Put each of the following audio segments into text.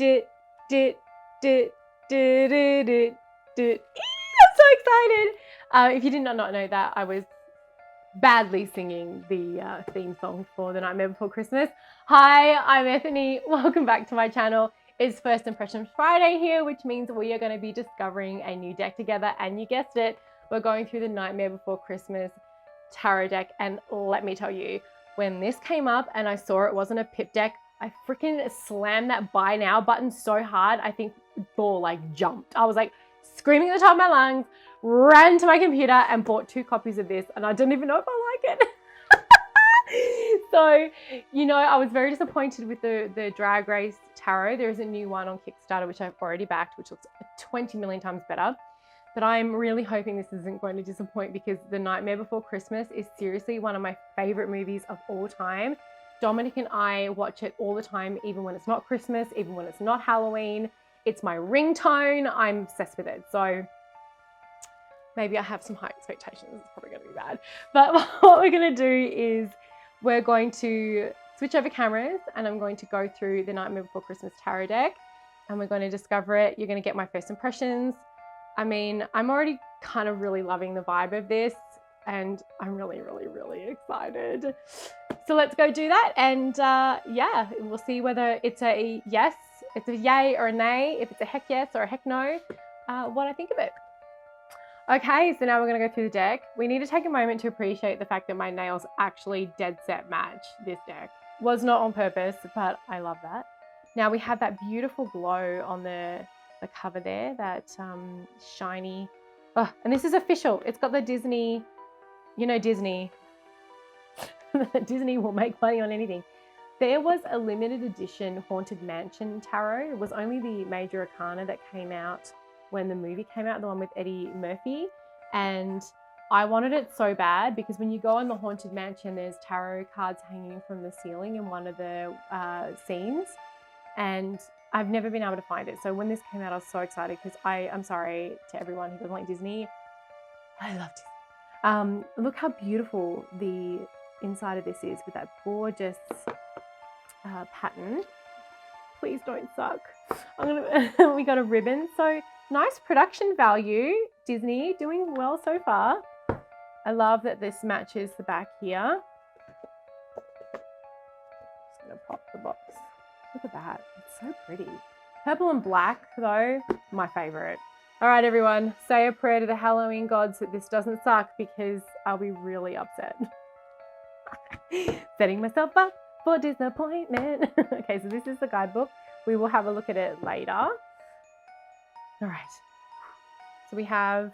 I'm so excited. If you did not know that, I was badly singing the theme song for The Nightmare Before Christmas. Hi, I'm Ethony. Welcome back to my channel. It's First Impressions Friday here, which means we are going to be discovering a new deck together. And you guessed it, we're going through the Nightmare Before Christmas tarot deck. And let me tell you, when this came up and I saw it wasn't a pip deck, I freaking slammed that buy now button so hard, I think Thor like jumped. I was like screaming at the top of my lungs, ran to my computer and bought 2 copies of this, and I don't even know if I like it. So, you know, I was very disappointed with the Drag Race Tarot. There is a new one on Kickstarter, which I've already backed, which looks 20 million times better. But I'm really hoping this isn't going to disappoint, because The Nightmare Before Christmas is seriously one of my favorite movies of all time. Dominic and I watch it all the time, even when it's not Christmas, even when it's not Halloween. It's my ringtone. I'm obsessed with it. So maybe I have some high expectations. It's probably going to be bad. But what we're going to do is we're going to switch over cameras and I'm going to go through the Nightmare Before Christmas tarot deck and we're going to discover it. You're going to get my first impressions. I mean, I'm already kind of really loving the vibe of this and I'm really, really, really excited. So let's go do that. And yeah, we'll see whether it's a yes, it's a yay or a nay, if it's a heck yes or a heck no, what I think of it. Okay, so now we're going to go through the deck. We need to take a moment to appreciate the fact that my nails actually dead set match this deck. Was not on purpose, but I love that. Now we have that beautiful glow on the cover there, that shiny. Oh, and this is official. It's got the Disney, you know, Disney. Disney will make money on anything. There was a limited edition Haunted Mansion tarot. It was only the major arcana that came out when the movie came out, the one with Eddie Murphy. And I wanted it so bad because when you go in the Haunted Mansion, there's tarot cards hanging from the ceiling in one of the scenes. And I've never been able to find it. So when this came out, I was so excited because I'm sorry to everyone who doesn't like Disney. I love Disney. Look how beautiful the inside of this is with that gorgeous pattern. Please don't suck. We got a ribbon. So nice production value. Disney doing well so far. I love that this matches the back here. Just gonna pop the box. Look at that. It's so pretty. Purple and black though, my favorite. All right, everyone, say a prayer to the Halloween gods that this doesn't suck, because I'll be really upset. Setting myself up for disappointment. Okay, so this is the guidebook. We will have a look at it later. All right. So we have,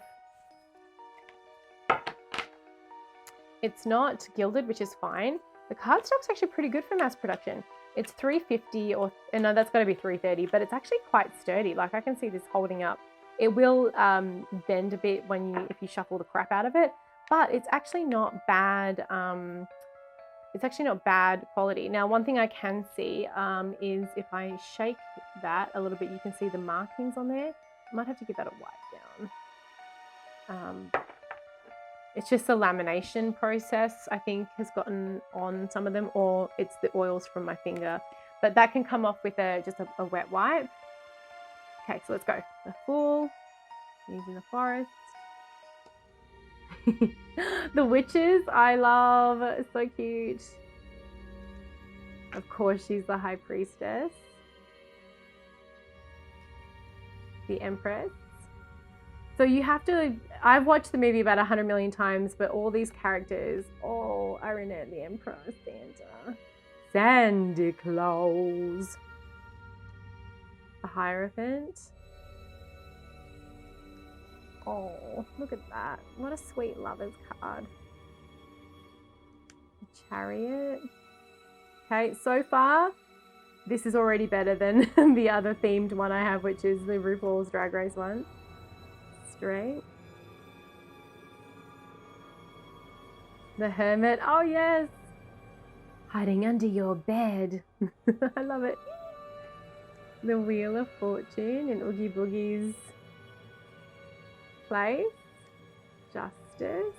it's not gilded, which is fine. The cardstock's actually pretty good for mass production. It's $3.50 or, no, that's got to be $3.30, but it's actually quite sturdy. Like I can see this holding up. It will bend a bit if you shuffle the crap out of it, but it's actually not bad. It's actually not bad quality. Now, one thing I can see is if I shake that a little bit, you can see the markings on there. I might have to give that a wipe down. It's just the lamination process, I think, has gotten on some of them, or it's the oils from my finger. But that can come off with just a wet wipe. Okay, so let's go. The Fool, using the Forest. The Witches, I love, so cute. Of course, she's the High Priestess. The Empress. So you have to, I've watched the movie about 100 million times, but all these characters, oh, are in it. The Emperor, Santa Claus, the Hierophant. Oh, look at that. What a sweet lover's card. The Chariot. Okay, so far, this is already better than the other themed one I have, which is the RuPaul's Drag Race one. Straight. The Hermit. Oh, yes. Hiding under your bed. I love it. The Wheel of Fortune in Oogie Boogie's place. Justice.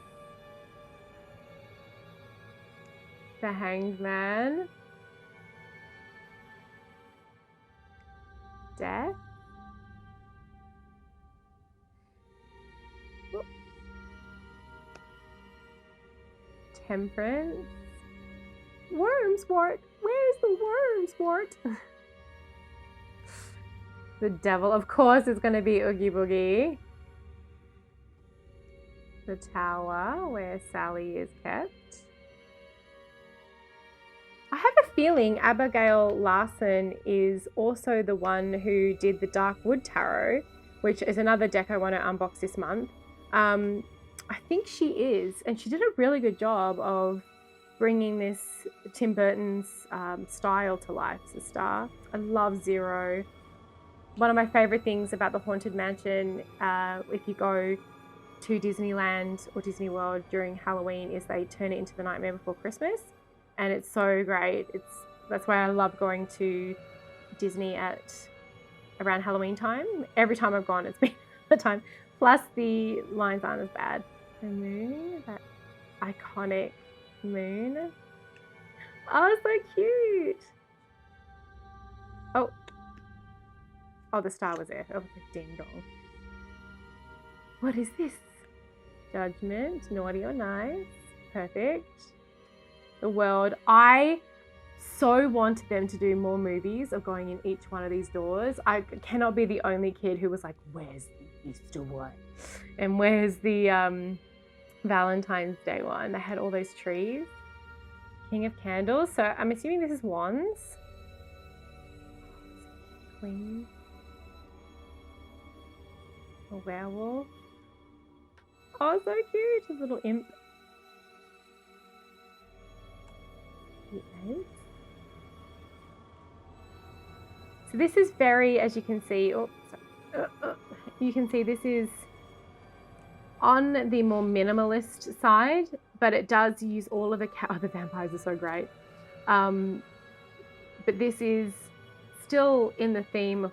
The Hanged Man. Death. Temperance. Wormswort. Where's the wormswort? The Devil, of course, is going to be Oogie Boogie. The Tower, where Sally is kept. I have a feeling Abigail Larson is also the one who did the Dark Wood Tarot, which is another deck I want to unbox this month. I think she is, and she did a really good job of bringing this Tim Burton's style to life as a star. I love Zero. One of my favorite things about the Haunted Mansion, if you go to Disneyland or Disney World during Halloween, is they turn it into the Nightmare Before Christmas, and it's so great. That's why I love going to Disney at around Halloween time. Every time I've gone, it's been the time. Plus the lines aren't as bad. The moon, that iconic moon. Oh, so cute. Oh, the star was there. Oh, ding dong. What is this? Judgment, naughty or nice. Perfect. The world. I so want them to do more movies of going in each one of these doors. I cannot be the only kid who was like, where's the Easter one? And where's the Valentine's Day one? They had all those trees. King of Candles. So I'm assuming this is wands. Queen. A werewolf. Oh, so cute. A little imp. The eight. So this is very, as you can see, you can see this is on the more minimalist side, but it does use all of the the vampires are so great. But this is still in the theme of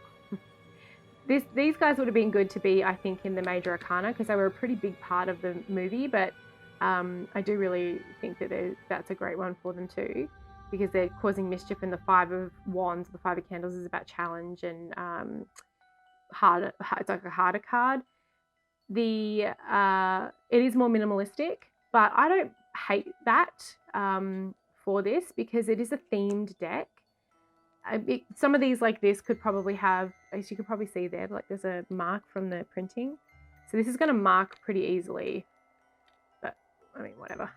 these guys would have been good to be, I think, in the major arcana because they were a pretty big part of the movie, but I do really think that that's a great one for them too, because they're causing mischief, and the Five of Wands, the Five of Candles is about challenge and it's like a harder card. It is more minimalistic, but I don't hate that for this because it is a themed deck. Some of these like this could probably have, as you could probably see there, like there's a mark from the printing. So this is going to mark pretty easily, but I mean, whatever.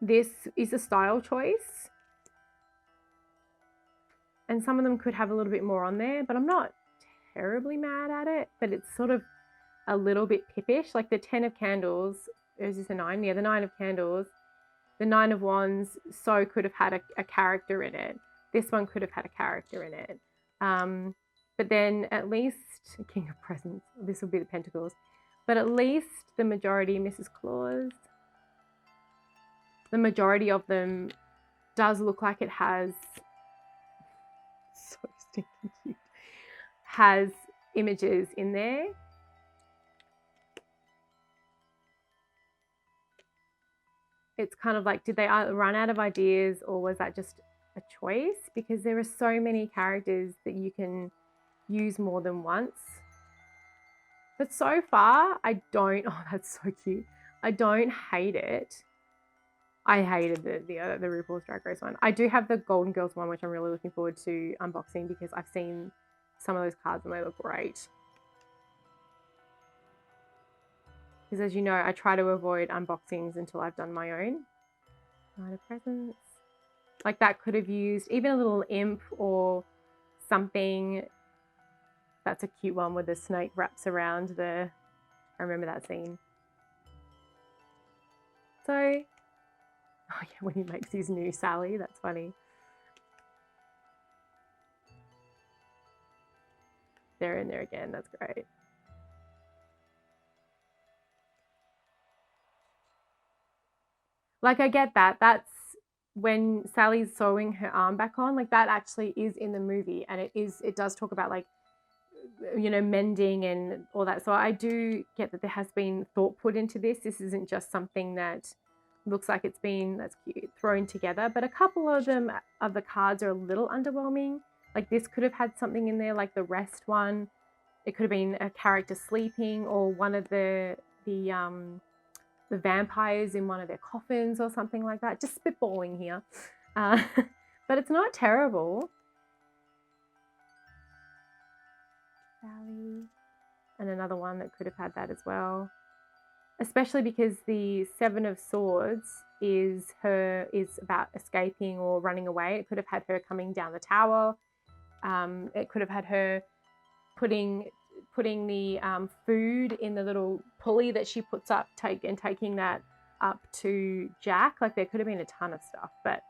This is a style choice. And some of them could have a little bit more on there, but I'm not terribly mad at it, but it's sort of a little bit pippish. Like the 10 of Candles, is this a 9? Yeah, the 9 of Candles. The 9 of Wands so could have had a character in it. This one could have had a character in it. But then at least, King of Presents, this will be the Pentacles. But at least the majority, Mrs. Claus, the majority of them does look like it has, so stinking cute, has images in there. It's kind of like, did they run out of ideas, or was that just a choice? Because there are so many characters that you can use more than once. But so far, I don't, oh, that's so cute. I don't hate it. I hated the RuPaul's Drag Race one. I do have the Golden Girls one, which I'm really looking forward to unboxing because I've seen some of those cards and they look great. Because as you know, I try to avoid unboxings until I've done my own. Knight of Presents. Like that could have used even a little imp or something. That's a cute one where the snake wraps around I remember that scene. So, oh yeah, when he makes his new Sally, that's funny. They're in there again, that's great. Like I get that. That's when Sally's sewing her arm back on. Like that actually is in the movie, and it does talk about like, you know, mending and all that. So I do get that there has been thought put into this. This isn't just something that looks like it's been, that's cute, thrown together. But a couple of them of the cards are a little underwhelming. Like this could have had something in there, like the rest one. It could have been a character sleeping, or one of the vampires in one of their coffins or something like that. Just spitballing here. But it's not terrible. Sally. And another one that could have had that as well. Especially because the Seven of Swords is about escaping or running away. It could have had her coming down the tower. It could have had her putting the food in the little pulley that she puts up, taking that up to Jack. Like there could have been a ton of stuff, but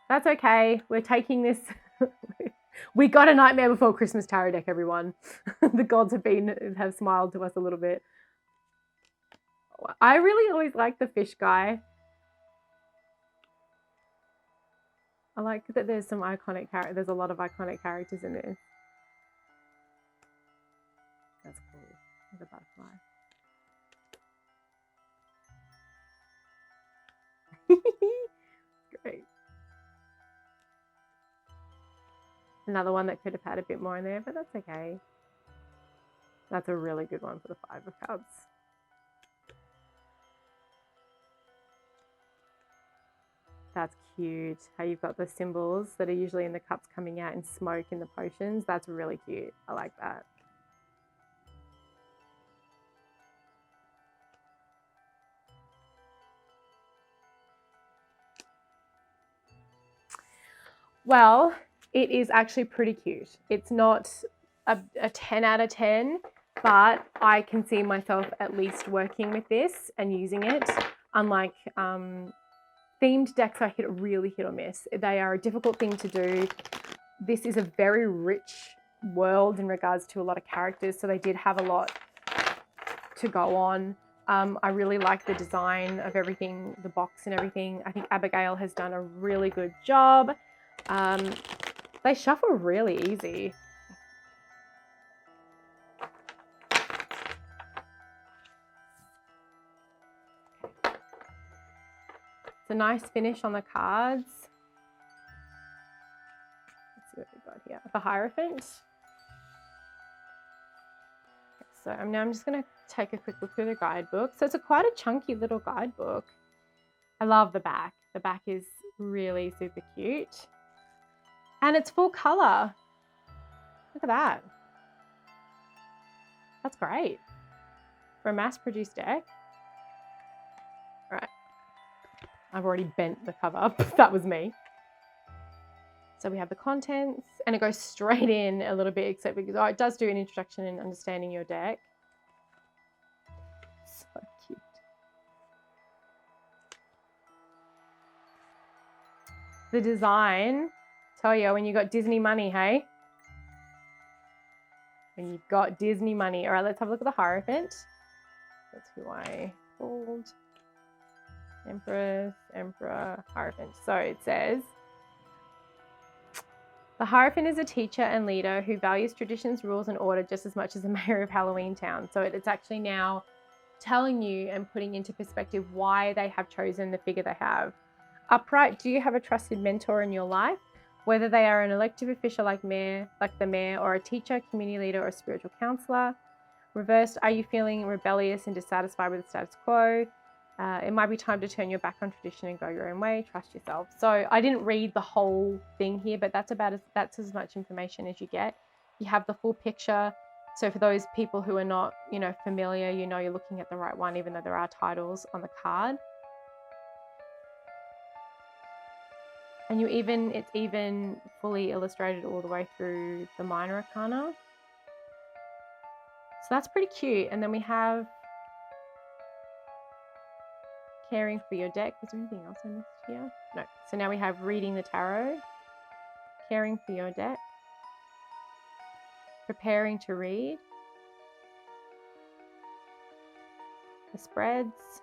that's okay. We're taking this. We got a Nightmare Before Christmas tarot deck, everyone. The gods have smiled to us a little bit. I really always like the fish guy. I like that there's some iconic characters. There's a lot of iconic characters in this. That's cool. There's a butterfly. Great. Another one that could have had a bit more in there, but that's okay. That's a really good one for the Five of Cups. That's cute. How you've got the symbols that are usually in the cups coming out in smoke in the potions. That's really cute. I like that. Well, it is actually pretty cute. It's not a 10 out of 10, but I can see myself at least working with this and using it. Unlike themed decks are really hit or miss. They are a difficult thing to do. This is a very rich world in regards to a lot of characters, so they did have a lot to go on. I really like the design of everything, the box and everything. I think Abigail has done a really good job. They shuffle really easy. It's a nice finish on the cards. Let's see what we've got here. The Hierophant. So I'm just going to take a quick look through the guidebook. So it's quite a chunky little guidebook. I love the back. The back is really super cute. And it's full color. Look at that. That's great. For a mass-produced deck. All right. I've already bent the cover up. That was me. So we have the contents, and it goes straight in a little bit, except because it does do an introduction and understanding your deck. So cute. The design, tell you, when you got Disney money, hey? When you've got Disney money. All right, let's have a look at the Hierophant. That's who I pulled. Empress, Emperor, Hierophant. So it says, the Hierophant is a teacher and leader who values traditions, rules, and order just as much as the mayor of Halloween Town. So it's actually now telling you and putting into perspective why they have chosen the figure they have. Upright, do you have a trusted mentor in your life? Whether they are an elected official like the mayor, or a teacher, community leader, or spiritual counselor. Reversed, are you feeling rebellious and dissatisfied with the status quo? It might be time to turn your back on tradition and go your own way. Trust yourself. So I didn't read the whole thing here, but that's as much information as you get. You have the full picture. So for those people who are not, familiar, you're looking at the right one, even though there are titles on the card. And it's even fully illustrated all the way through the minor arcana. So that's pretty cute. And then we have caring for your deck. Was there anything else I missed here? No. So now we have reading the tarot, caring for your deck, preparing to read, the spreads,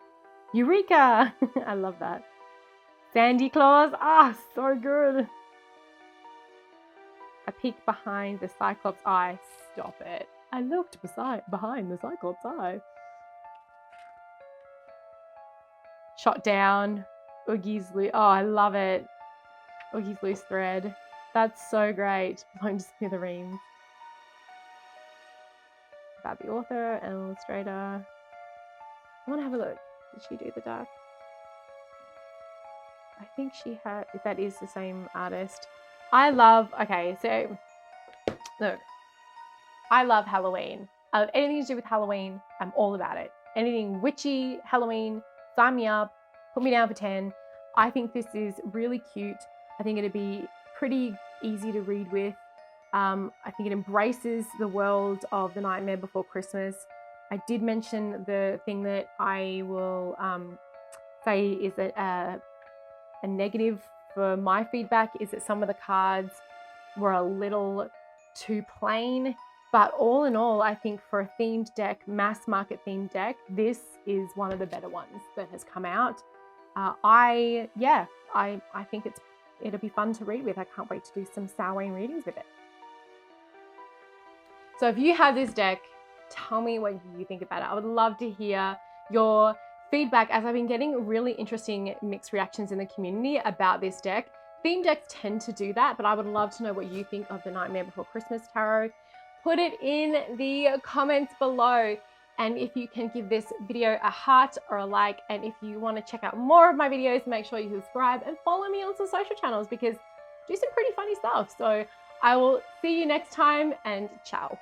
Eureka! I love that. Sandy Claus, so good. A peek behind the Cyclops eye. Stop it. I looked behind the Cyclops eye. Shot down. Oogie's loose. Oh, I love it. Oogie's loose thread. That's so great. Blown to smithereens. About the author and illustrator. I want to have a look. Did she do the dark? I think she had, that is the same artist. I love, okay, so look, I love Halloween. Anything to do with Halloween, I'm all about it. Anything witchy, Halloween, sign me up, put me down for 10. I think this is really cute. I think it'd be pretty easy to read with. I think it embraces the world of The Nightmare Before Christmas. I did mention the thing that I will say is that a negative for my feedback is that some of the cards were a little too plain. But all in all, I think for a themed deck, mass market themed deck, this is one of the better ones that has come out. I think it'll be fun to read with. I can't wait to do some Samhain readings with it. So if you have this deck, tell me what you think about it. I would love to hear your feedback, as I've been getting really interesting mixed reactions in the community about this deck. Theme decks tend to do that, but I would love to know what you think of the Nightmare Before Christmas Tarot. Put it in the comments below. And if you can give this video a heart or a like, and if you want to check out more of my videos, make sure you subscribe and follow me on some social channels because I do some pretty funny stuff. So I will see you next time, and ciao.